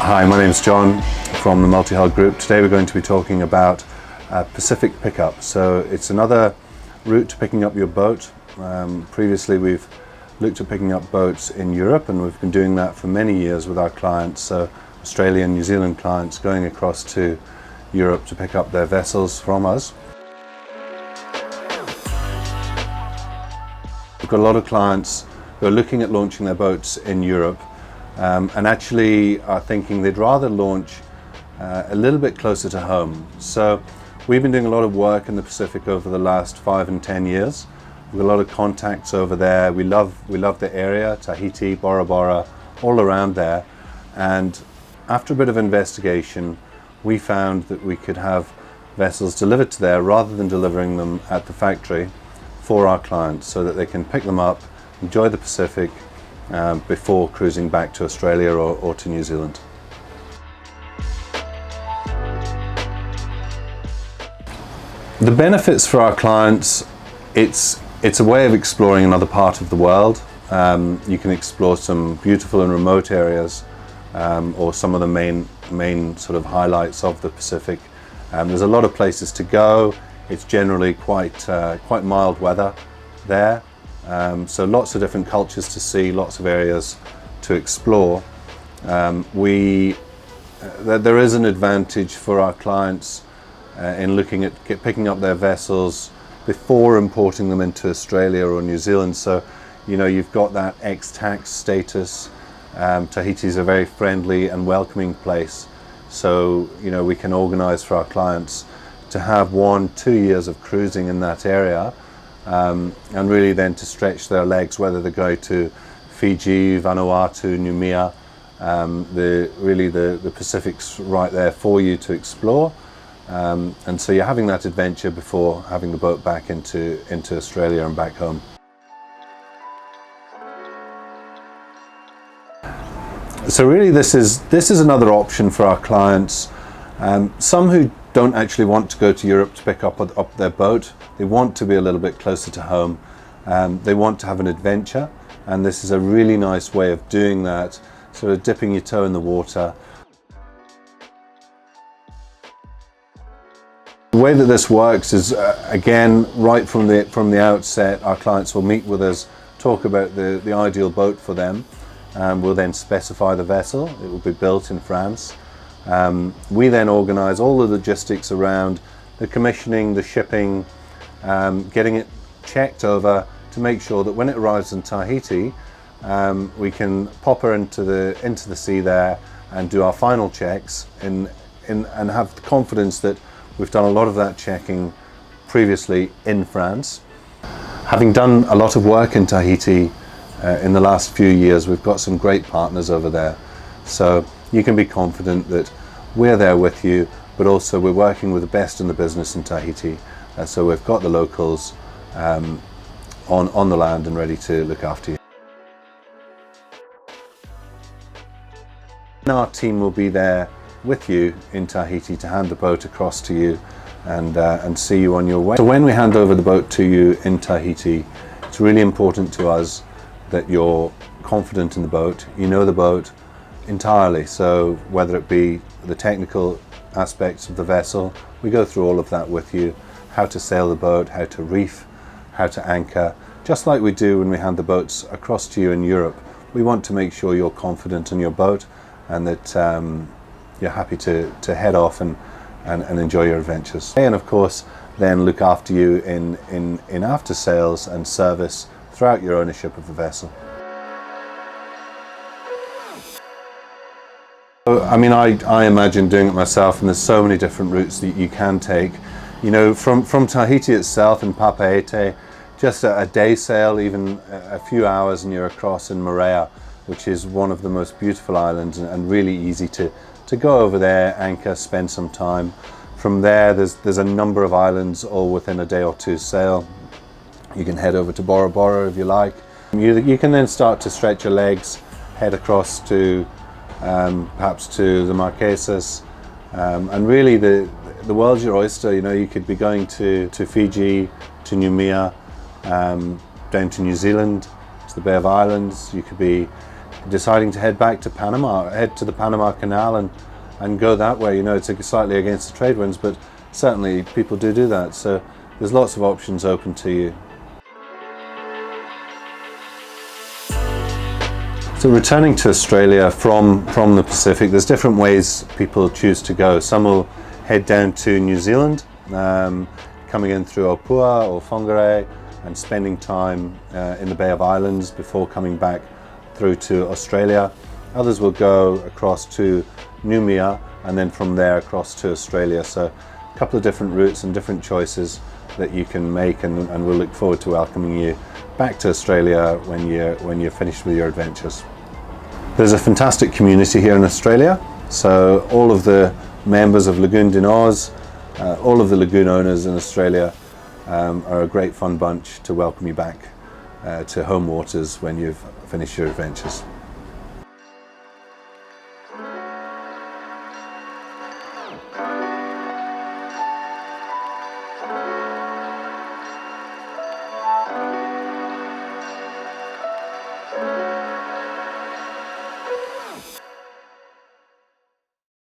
Hi, my name is John from the Multi-Hull Group. Today we're going to be talking about Pacific pickup. So it's another route to picking up your boat. Previously we've looked at picking up boats in Europe, and we've been doing that for many years with our clients, so Australian, New Zealand clients going across to Europe to pick up their vessels from us. We've got a lot of clients who are looking at launching their boats in Europe and actually are thinking they'd rather launch a little bit closer to home. So we've been doing a lot of work in the Pacific over the last 5 and 10 years. We've got a lot of contacts over there. We love the area, Tahiti, Bora Bora, all around there. And after a bit of investigation, we found that we could have vessels delivered to there rather than delivering them at the factory for our clients, so that they can pick them up, enjoy the Pacific before cruising back to Australia or to New Zealand. The benefits for our clients, it's a way of exploring another part of the world. You can explore some beautiful and remote areas, or some of the main sort of highlights of the Pacific. There's a lot of places to go. It's generally quite mild weather there, so lots of different cultures to see, lots of areas to explore. There is an advantage for our clients in looking at picking up their vessels before importing them into Australia or New Zealand. So, you know, you've got that ex-tax status. Tahiti is a very friendly and welcoming place. So, you know, we can organize for our clients to have 1-2 years of cruising in that area, and really then to stretch their legs, whether they go to Fiji, Vanuatu, Numia. The Pacific's right there for you to explore. And so you're having that adventure before having the boat back into Australia and back home. So really this is another option for our clients. Some who don't actually want to go to Europe to pick up their boat. They want to be a little bit closer to home. They want to have an adventure, and this is a really nice way of doing that, sort of dipping your toe in the water. The way that this works is, again, right from the outset, our clients will meet with us, talk about the ideal boat for them. We'll then specify the vessel. It will be built in France. We then organise all the logistics around the commissioning, the shipping, getting it checked over to make sure that when it arrives in Tahiti, we can pop her into the sea there and do our final checks and have the confidence that we've done a lot of that checking previously in France. Having done a lot of work in Tahiti in the last few years, we've got some great partners over there. So you can be confident that we're there with you, but also we're working with the best in the business in Tahiti. So we've got the locals on the land and ready to look after you. And our team will be there with you in Tahiti to hand the boat across to you and see you on your way. So when we hand over the boat to you in Tahiti, it's really important to us that you're confident in the boat, you know the boat entirely. So whether it be the technical aspects of the vessel, we go through all of that with you, how to sail the boat, how to reef, how to anchor, just like we do when we hand the boats across to you in Europe. We want to make sure you're confident in your boat and that you're happy to head off and enjoy your adventures. And of course, then look after you in after sales and service throughout your ownership of the vessel. I mean, I imagine doing it myself, and there's so many different routes that you can take. You know, from Tahiti itself in Papeete, just a day sail, even a few hours, and you're across in Moorea, which is one of the most beautiful islands and really easy to go over there, anchor, spend some time. From there, there's a number of islands all within a day or two sail. You can head over to Bora Bora if you like. You can then start to stretch your legs, head across to perhaps to the Marquesas, and really the world's your oyster. You know, you could be going to Fiji, to Numia, down to New Zealand, to the Bay of Islands. You could be deciding to head back to Panama, head to the Panama Canal and go that way. You know, it's slightly against the trade winds, but certainly people do that. So there's lots of options open to you. So returning to Australia from the Pacific, there's different ways people choose to go. Some will head down to New Zealand, coming in through Opua or Whangarei and spending time in the Bay of Islands before coming back through to Australia. Others will go across to Noumea and then from there across to Australia. So a couple of different routes and different choices that you can make, and we'll look forward to welcoming you back to Australia when you're finished with your adventures. There's a fantastic community here in Australia, so all of the members of Lagoon Dinoz, all of the lagoon owners in Australia are a great fun bunch to welcome you back to home waters when you've finished your adventures.